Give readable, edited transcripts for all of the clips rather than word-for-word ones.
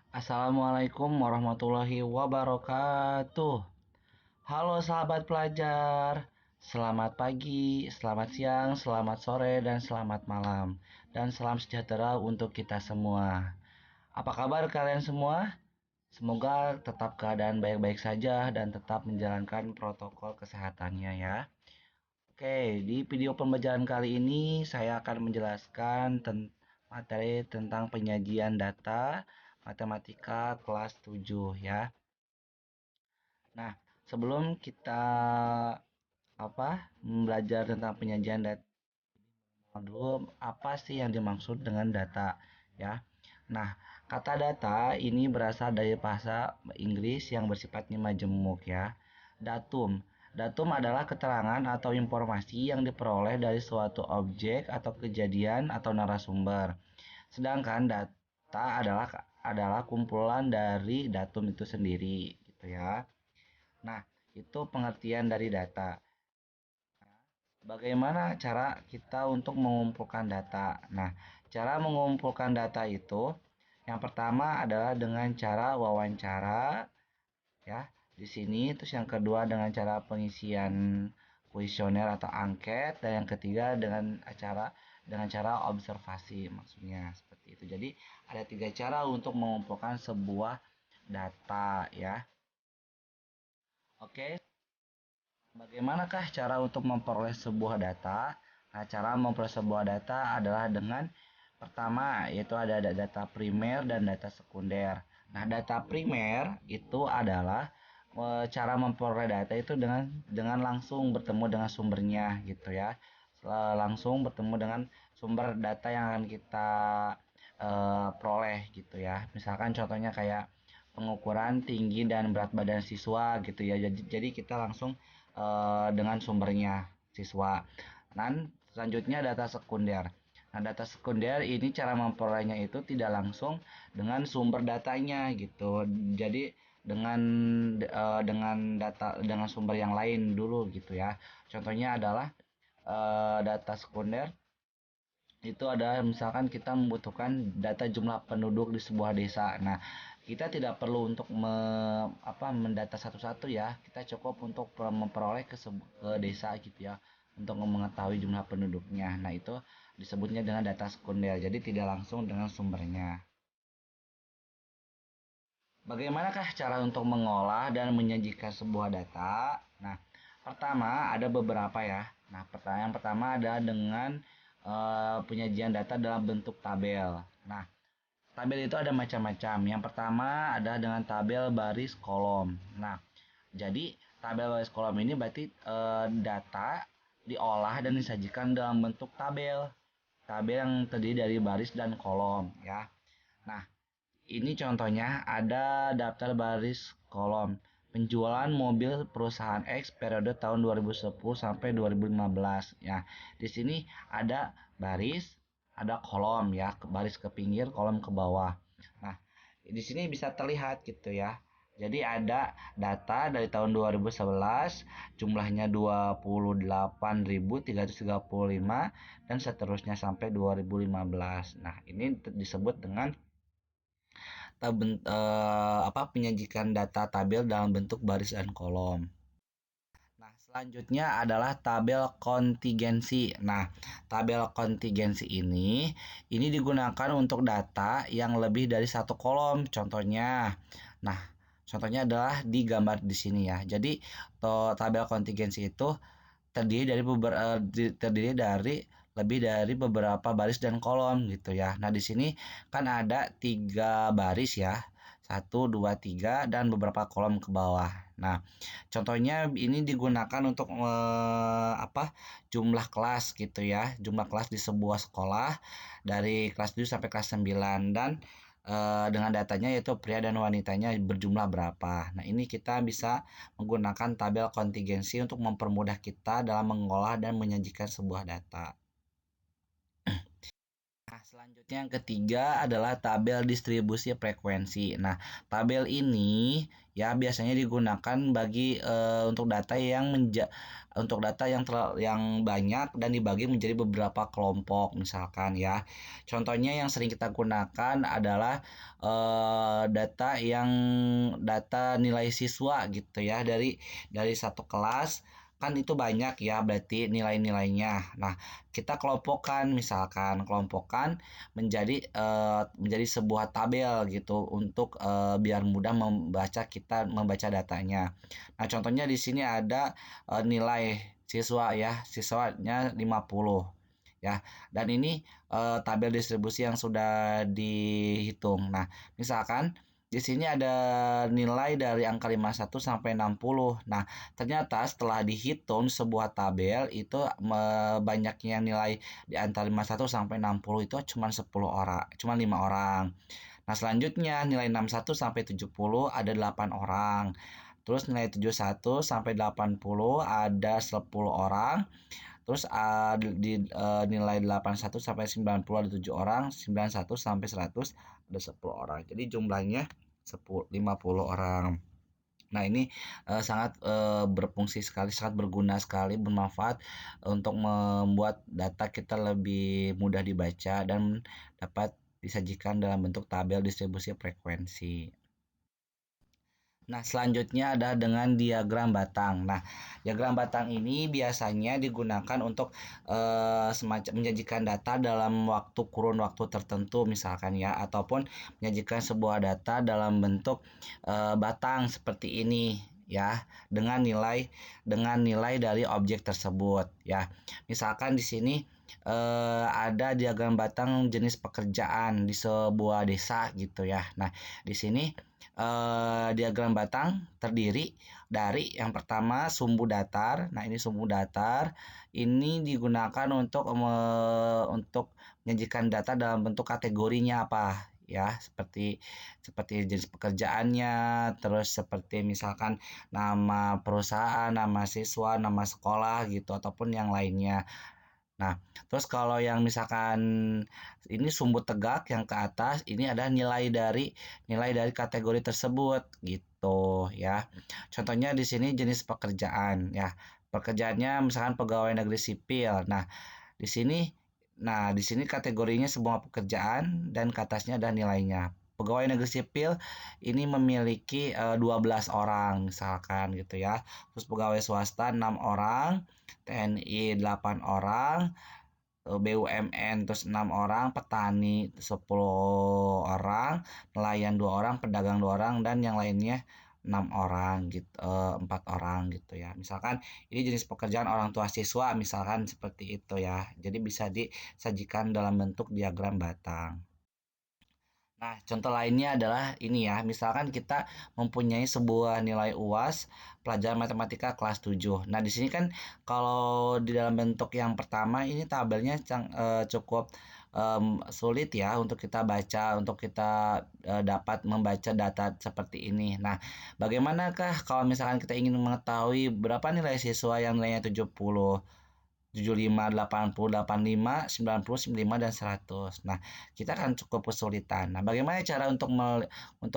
Assalamualaikum warahmatullahi wabarakatuh. Halo sahabat pelajar, selamat pagi, selamat siang, selamat sore, dan selamat malam. Dan salam sejahtera untuk kita semua. Apa kabar kalian semua? Semoga tetap keadaan baik-baik saja dan tetap menjalankan protokol kesehatannya ya. Oke, di video pembelajaran kali ini saya akan menjelaskan materi tentang penyajian data matematika kelas 7 ya. Nah, sebelum kita belajar tentang penyajian data dulu apa sih yang dimaksud dengan data ya. Nah, kata data ini berasal dari bahasa Inggris yang bersifatnya majemuk ya. Datum. Datum adalah keterangan atau informasi yang diperoleh dari suatu objek atau kejadian atau narasumber. Sedangkan data adalah kumpulan dari datum itu sendiri gitu ya. Nah, itu pengertian dari data. Bagaimana cara kita untuk mengumpulkan data? Nah, cara mengumpulkan data itu yang pertama adalah dengan cara wawancara ya. Di sini terus yang kedua dengan cara pengisian kuesioner atau angket dan yang ketiga dengan cara observasi maksudnya seperti itu. Jadi ada 3 cara untuk mengumpulkan sebuah data ya. Oke, bagaimanakah cara untuk memperoleh sebuah data? Nah, cara memperoleh sebuah data adalah dengan pertama yaitu ada data primer dan data sekunder. Nah, data primer itu adalah cara memperoleh data itu dengan langsung bertemu dengan sumbernya gitu ya. Langsung bertemu dengan sumber data yang akan kita peroleh gitu ya. Misalkan contohnya kayak pengukuran tinggi dan berat badan siswa gitu ya. Jadi kita langsung dengan sumbernya siswa. Dan selanjutnya data sekunder. Nah, data sekunder ini cara memperolehnya itu tidak langsung dengan sumber datanya gitu. Jadi dengan sumber yang lain dulu gitu ya. Contohnya adalah data sekunder itu ada misalkan kita membutuhkan data jumlah penduduk di sebuah desa. Nah, kita tidak perlu untuk mendata satu-satu ya. Kita cukup untuk memperoleh ke desa gitu ya untuk mengetahui jumlah penduduknya. Nah, itu disebutnya dengan data sekunder. Jadi tidak langsung dengan sumbernya. Bagaimanakah cara untuk mengolah dan menyajikan sebuah data? Nah, pertama ada beberapa ya. Nah, pertanyaan pertama ada dengan penyajian data dalam bentuk tabel. Nah, tabel itu ada macam-macam. Yang pertama ada dengan tabel baris kolom. Nah, jadi tabel baris kolom ini berarti data diolah dan disajikan dalam bentuk tabel. Tabel yang terdiri dari baris dan kolom ya. Nah, ini contohnya ada daftar baris kolom penjualan mobil perusahaan X periode tahun 2010 sampai 2015 ya. Di sini ada baris, ada kolom ya, baris ke pinggir, kolom ke bawah. Nah, di sini bisa terlihat gitu ya. Jadi ada data dari tahun 2011 jumlahnya 28.335 dan seterusnya sampai 2015. Nah, ini disebut dengan penyajikan data tabel dalam bentuk baris dan kolom. Nah, selanjutnya adalah tabel kontingensi. Nah, tabel kontingensi ini digunakan untuk data yang lebih dari satu kolom. Contohnya adalah di gambar di sini ya. Jadi, tabel kontingensi itu terdiri dari lebih dari beberapa baris dan kolom gitu ya. Nah, di sini kan ada 3 baris ya. 1, 2, 3 dan beberapa kolom ke bawah. Nah, contohnya ini digunakan untuk jumlah kelas gitu ya. Jumlah kelas di sebuah sekolah dari kelas 7 sampai kelas 9 dan dengan datanya yaitu pria dan wanitanya berjumlah berapa. Nah, ini kita bisa menggunakan tabel kontingensi untuk mempermudah kita dalam mengolah dan menyajikan sebuah data. Nah, Selanjutnya yang ketiga adalah tabel distribusi frekuensi. Nah, tabel ini ya biasanya digunakan bagi untuk data yang banyak dan dibagi menjadi beberapa kelompok misalkan ya. Contohnya yang sering kita gunakan adalah data nilai siswa gitu ya dari satu kelas kan itu banyak ya berarti nilai-nilainya. Nah, kita kelompokkan menjadi sebuah tabel gitu untuk biar mudah membaca datanya. Nah, contohnya di sini ada nilai siswa ya, siswanya 50 ya. Dan ini tabel distribusi yang sudah dihitung. Nah, misalkan di sini ada nilai dari angka 51 sampai 60. Nah, ternyata setelah dihitung sebuah tabel itu banyaknya nilai di antara 51 sampai 60 itu cuma 10 orang, cuma 5 orang. Nah, selanjutnya nilai 61 sampai 70 ada 8 orang. Terus nilai 71 sampai 80 ada 10 orang. Terus nilai 81 sampai 90 ada 7 orang, 91 sampai 100 ada 10 orang. Jadi jumlahnya 50 orang. Nah, ini sangat berfungsi sekali, sangat berguna sekali, bermanfaat untuk membuat data kita lebih mudah dibaca dan dapat disajikan dalam bentuk tabel distribusi frekuensi. Nah, selanjutnya ada dengan diagram batang. Nah, diagram batang ini biasanya digunakan untuk semacam menyajikan data dalam kurun waktu tertentu misalkan ya, ataupun menyajikan sebuah data dalam bentuk batang seperti ini ya, dengan nilai dari objek tersebut ya. Misalkan di sini ada diagram batang jenis pekerjaan di sebuah desa gitu ya. Nah, di sini diagram batang terdiri dari yang pertama sumbu datar. Nah, ini sumbu datar ini digunakan untuk menyajikan data dalam bentuk kategorinya apa ya, seperti jenis pekerjaannya, terus seperti misalkan nama perusahaan, nama siswa, nama sekolah gitu ataupun yang lainnya. Nah, terus kalau yang misalkan ini sumbu tegak yang ke atas, ini adalah nilai dari kategori tersebut gitu ya. Contohnya di sini jenis pekerjaan ya. Pekerjaannya misalkan pegawai negeri sipil. Nah, di sini kategorinya semua pekerjaan dan ke atasnya ada nilainya. Pegawai negeri sipil ini memiliki 12 orang misalkan gitu ya. Terus pegawai swasta 6 orang, TNI 8 orang, BUMN terus 6 orang, petani 10 orang, nelayan 2 orang, pedagang 2 orang, dan yang lainnya 6 orang gitu, 4 orang gitu ya. Misalkan ini jenis pekerjaan orang tua siswa misalkan seperti itu ya. Jadi bisa disajikan dalam bentuk diagram batang. Nah, contoh lainnya adalah ini ya, misalkan kita mempunyai sebuah nilai UAS pelajaran matematika kelas 7. Nah, di sini kan kalau di dalam bentuk yang pertama ini tabelnya cukup sulit ya untuk kita baca, untuk kita dapat membaca data seperti ini. Nah, bagaimanakah kalau misalkan kita ingin mengetahui berapa nilai siswa yang nilainya 70? 75, 80, 85, 90, 95, dan 100. Nah, kita akan cukup kesulitan. Nah, bagaimana cara untuk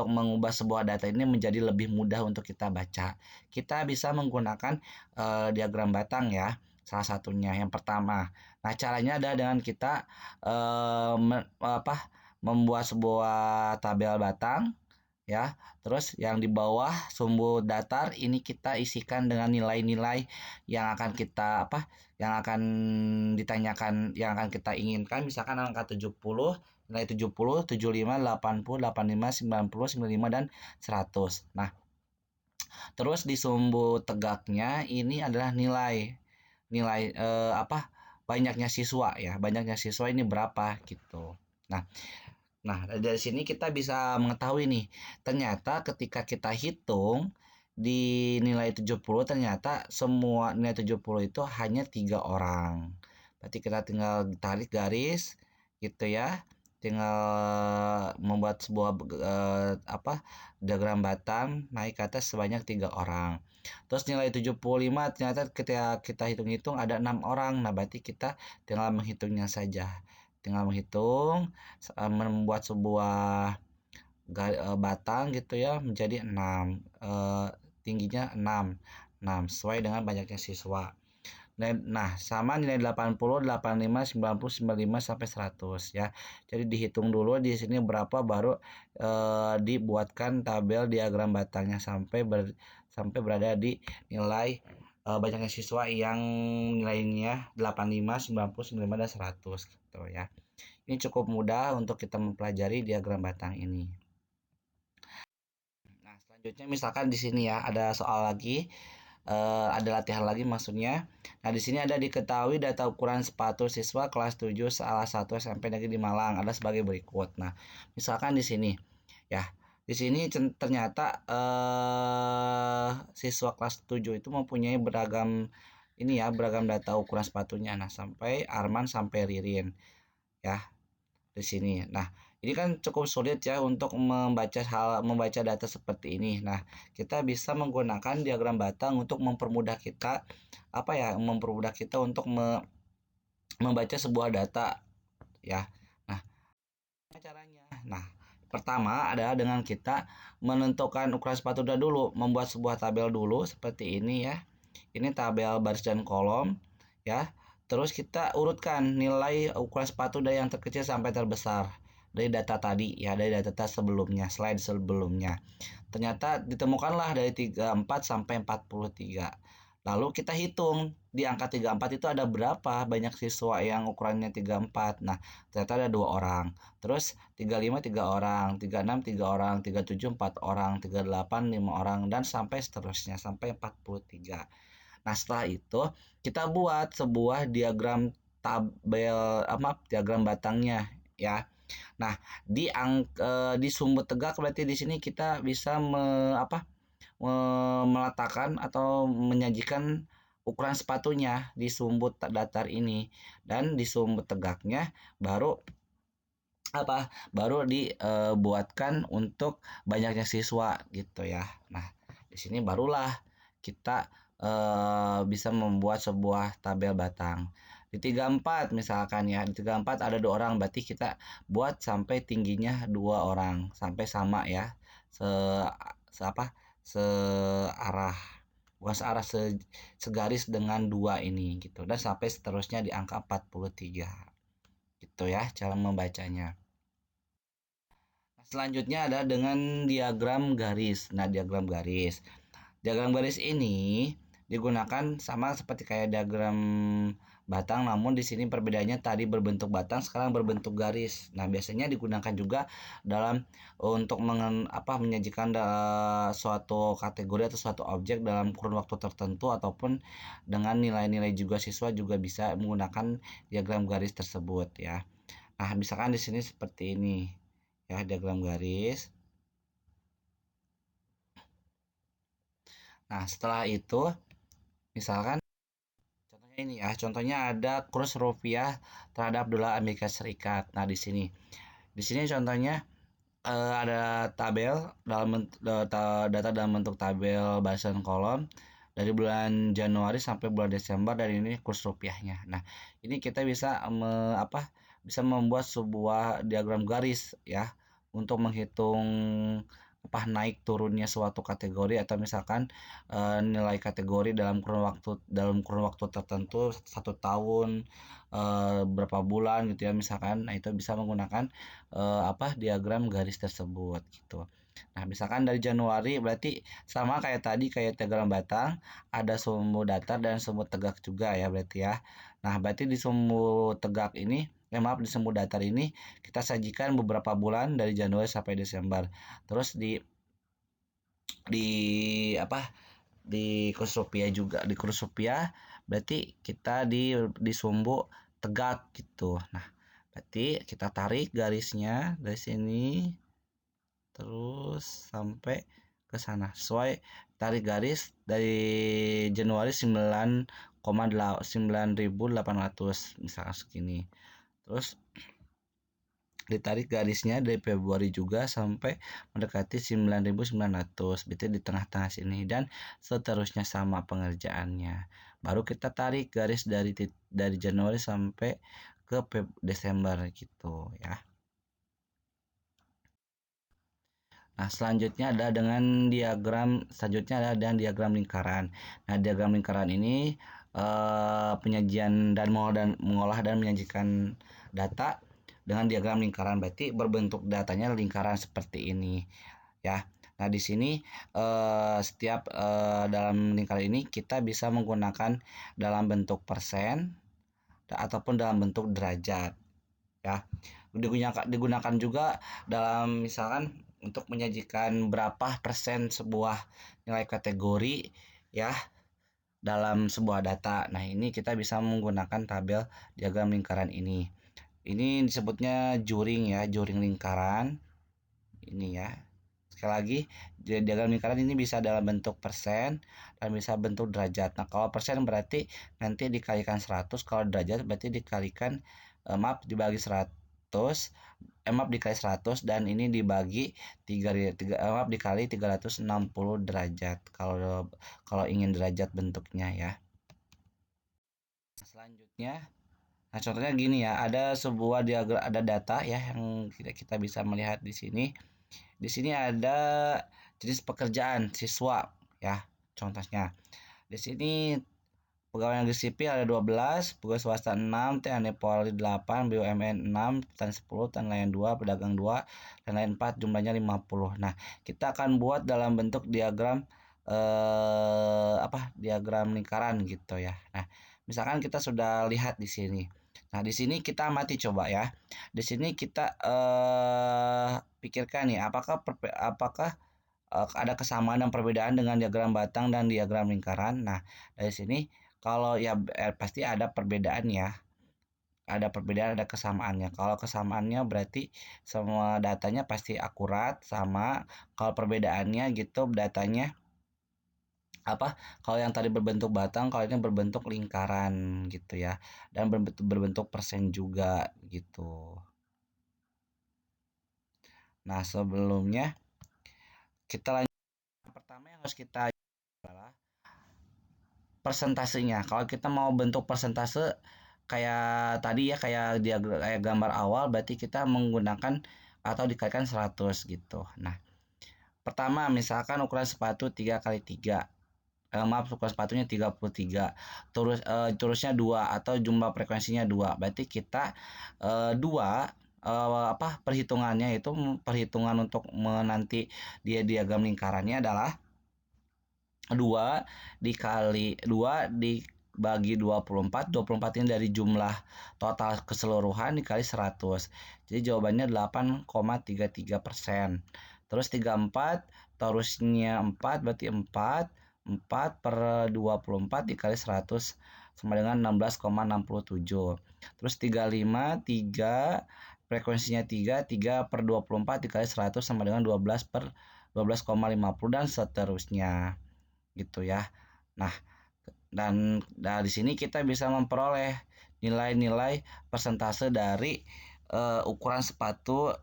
mengubah sebuah data ini menjadi lebih mudah untuk kita baca? Kita bisa menggunakan diagram batang ya, salah satunya. Yang pertama. Nah, caranya adalah dengan kita membuat sebuah tabel batang ya. Terus yang di bawah sumbu datar ini kita isikan dengan nilai-nilai yang akan kita yang akan ditanyakan, yang akan kita inginkan, misalkan angka 70, nilai 70, 75, 80, 85, 90, 95, dan 100. Nah, terus di sumbu tegaknya ini adalah nilai nilai banyaknya siswa ya, banyaknya siswa ini berapa gitu. Nah, dari sini kita bisa mengetahui nih, ternyata ketika kita hitung di nilai 70 ternyata semua nilai 70 itu hanya 3 orang. Berarti kita tinggal tarik garis gitu ya. Tinggal membuat sebuah diagram batang naik ke atas sebanyak 3 orang. Terus nilai 75 ternyata ketika kita hitung-hitung ada 6 orang. Nah, berarti kita tinggal menghitungnya saja. tinggal menghitung, membuat sebuah batang gitu ya menjadi 6, tingginya 6 sesuai dengan banyaknya siswa. Nah, sama nilai 80, 85, 90, 95 sampai 100 ya. Jadi dihitung dulu di sini berapa baru dibuatkan tabel diagram batangnya sampai berada di nilai banyaknya siswa yang nilainya 85, 90, 95 dan 100 gitu ya. Ini cukup mudah untuk kita mempelajari diagram batang ini. Nah, selanjutnya misalkan di sini ya ada soal lagi, ada latihan lagi maksudnya. Nah, di sini ada diketahui data ukuran sepatu siswa kelas 7 salah satu SMP negeri di Malang ada sebagai berikut. Nah, misalkan di sini ya. Di sini ternyata siswa kelas 7 itu mempunyai beragam beragam data ukuran sepatunya. Nah, sampai Arman sampai Ririn ya di sini. Nah, ini kan cukup sulit ya untuk membaca data seperti ini. Nah, kita bisa menggunakan diagram batang untuk mempermudah kita untuk membaca sebuah data ya. Nah, caranya. Nah, pertama adalah dengan kita menentukan ukuran sepatu dulu, membuat sebuah tabel dulu seperti ini ya. Ini tabel baris dan kolom ya. Terus kita urutkan nilai ukuran sepatu dari yang terkecil sampai terbesar dari data tadi ya, dari data sebelumnya, slide sebelumnya. Ternyata ditemukanlah dari 34 sampai 43. Lalu kita hitung di angka 34 itu ada berapa banyak siswa yang ukurannya 34. Nah, ternyata ada 2 orang. Terus 35 3 orang, 36 3 orang, 37 4 orang, 38 5 orang dan sampai seterusnya sampai 43. Nah, setelah itu kita buat sebuah diagram diagram batangnya ya. Nah, di sumbu tegak berarti di sini kita bisa meletakkan atau menyajikan ukuran sepatunya di sumbu datar ini dan di sumbu tegaknya baru dibuatkan untuk banyaknya siswa gitu ya. Nah, di sini barulah kita bisa membuat sebuah tabel batang. Di 34 misalkan ya, di 34 ada 2 orang berarti kita buat sampai tingginya 2 orang sampai sama ya. Searah, bukan searah, segaris dengan 2 ini gitu dan sampai seterusnya di angka 43. Gitu ya cara membacanya. Selanjutnya ada dengan diagram garis. Nah, diagram garis. Diagram garis ini digunakan sama seperti kayak diagram batang, namun di sini perbedaannya tadi berbentuk batang, sekarang berbentuk garis. Nah, biasanya digunakan juga dalam untuk menyajikan suatu kategori atau suatu objek dalam kurun waktu tertentu ataupun dengan nilai-nilai juga siswa juga bisa menggunakan diagram garis tersebut ya. Nah, misalkan di sini seperti ini ya, diagram garis. Nah, setelah itu misalkan contohnya ini ya, contohnya ada kurs rupiah terhadap dolar Amerika Serikat. Nah, di sini contohnya ada tabel data dalam bentuk tabel barisan kolom dari bulan Januari sampai bulan Desember dan ini kurs rupiahnya. Nah, ini kita bisa bisa membuat sebuah diagram garis ya untuk menghitung naik turunnya suatu kategori atau misalkan nilai kategori dalam kurun waktu tertentu 1 tahun, berapa bulan gitu ya misalkan. Nah, itu bisa menggunakan diagram garis tersebut gitu. Nah, misalkan dari Januari berarti sama kayak tadi kayak diagram batang, ada sumbu datar dan sumbu tegak juga ya berarti ya. Nah, berarti di sumbu tegak ini di sumbu datar ini kita sajikan beberapa bulan dari Januari sampai Desember. Terus di kurs rupiah juga, di kurs rupiah berarti kita di sumbu tegak gitu. Nah, berarti kita tarik garisnya dari sini terus sampai ke sana. Sesuai tarik garis dari Januari 9,9.800 misalkan segini. Terus ditarik garisnya dari Februari juga sampai mendekati 9.900, berarti di tengah-tengah sini dan seterusnya sama pengerjaannya. Baru kita tarik garis dari Januari sampai ke Desember gitu ya. Nah, selanjutnya adalah dengan diagram lingkaran. Nah, diagram lingkaran ini penyajian dan mengolah dan menyajikan data dengan diagram lingkaran, berarti berbentuk datanya lingkaran seperti ini ya. Nah, di sini setiap dalam lingkaran ini kita bisa menggunakan dalam bentuk persen ataupun dalam bentuk derajat ya. Digunakan juga dalam misalkan untuk menyajikan berapa persen sebuah nilai kategori ya dalam sebuah data. Nah, ini kita bisa menggunakan tabel diagram lingkaran ini. Ini disebutnya juring ya, juring lingkaran. Ini ya. Sekali lagi, diagram lingkaran ini bisa dalam bentuk persen dan bisa bentuk derajat. Nah, kalau persen berarti nanti dikalikan 100, kalau derajat berarti dikalikan dibagi 100, maaf dikali 100 dan ini dibagi 3 dikali 360 derajat kalau kalau ingin derajat bentuknya ya. Selanjutnya, nah contohnya gini ya, ada sebuah diagram, ada data ya yang kita bisa melihat di sini. Di sini ada jenis pekerjaan siswa ya, contohnya. Di sini pegawai negeri sipil ada 12, pegawai swasta 6, TNI Polri 8, BUMN 6, petani 10, dan lain 2, pedagang 2, dan lain 4, jumlahnya 50. Nah, kita akan buat dalam bentuk diagram diagram lingkaran gitu ya. Nah, misalkan kita sudah lihat di sini. Nah, di sini kita amati coba ya. Di sini kita pikirkan nih apakah ada kesamaan dan perbedaan dengan diagram batang dan diagram lingkaran. Nah, dari sini kalau ya pasti ada perbedaan ya. Ada perbedaan, ada kesamaannya. Kalau kesamaannya berarti semua datanya pasti akurat sama. Kalau perbedaannya gitu datanya kalau yang tadi berbentuk batang, kalau ini berbentuk lingkaran gitu ya. Dan berbentuk persen juga gitu. Nah, sebelumnya kita lanjut. Pertama yang harus kita adalah persentasenya. Kalau kita mau bentuk persentase kayak tadi ya, kayak gambar awal, berarti kita menggunakan atau dikalikan 100 gitu. Nah, pertama misalkan ukuran sepatu 3x3. Maaf, ukuran sepatunya 33. Terusnya 2 atau jumlah frekuensinya 2. Berarti kita 2 perhitungannya itu perhitungan untuk menanti dia diagram lingkarannya adalah 2 dikali 2 dibagi 24. 24 ini dari jumlah total keseluruhan dikali 100. Jadi jawabannya 8,33%. Terus 34 terusnya 4 berarti 4 per 24 dikali 100 sama dengan 16,67. Terus 35 3 frekuensinya 3 per 24 dikali 100 sama dengan 12 per 12,50 dan seterusnya gitu ya. Nah, dan dari sini kita bisa memperoleh nilai-nilai persentase dari ukuran sepatu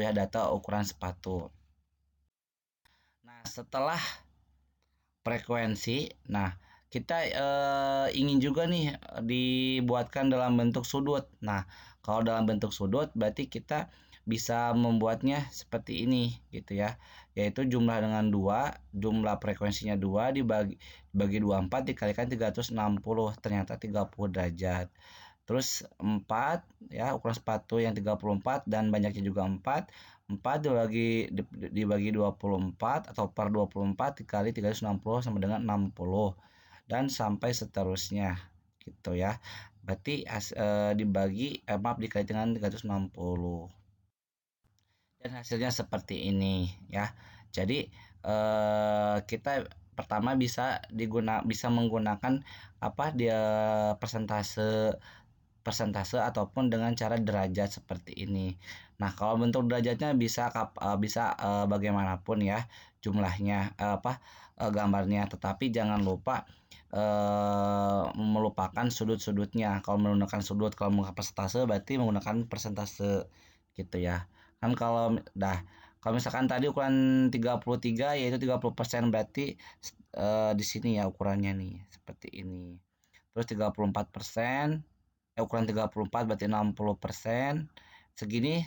ya, data ukuran sepatu. Nah, setelah frekuensi, nah kita ingin juga nih dibuatkan dalam bentuk sudut. Nah, kalau dalam bentuk sudut berarti kita bisa membuatnya seperti ini gitu ya, yaitu jumlah dengan 2, jumlah frekuensinya 2 dibagi 24 dikalikan 360, ternyata 30 derajat. Terus 4 ya, ukuran sepatu yang 34 dan banyaknya juga 4 dibagi 24 atau per 24 dikali 360 sama dengan 60 dan sampai seterusnya gitu ya. Berarti dikali dengan 360 dan hasilnya seperti ini ya. Jadi kita pertama bisa menggunakan dia persentase ataupun dengan cara derajat seperti ini. Nah, kalau bentuk derajatnya bisa bagaimanapun ya jumlahnya gambarnya, tetapi jangan lupa melupakan sudut-sudutnya. Kalau menggunakan sudut, kalau menggunakan persentase berarti menggunakan persentase gitu ya. Kan kalau misalkan tadi ukuran 33 yaitu 30%, berarti di sini ya ukurannya nih seperti ini. Terus 34%, ukuran 34 berarti 60%. Segini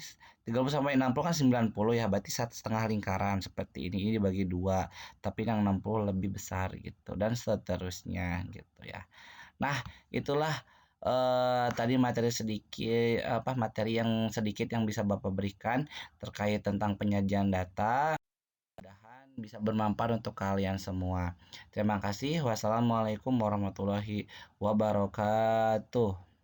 30 sampai 60 kan 90 ya, berarti 1,5 lingkaran seperti ini. Ini dibagi dua, tapi yang 60 lebih besar gitu dan seterusnya gitu ya. Nah, itulah tadi materi sedikit materi yang sedikit yang bisa Bapak berikan terkait tentang penyajian data. Mudah-mudahan bisa bermanfaat untuk kalian semua. Terima kasih. Wassalamualaikum warahmatullahi wabarakatuh.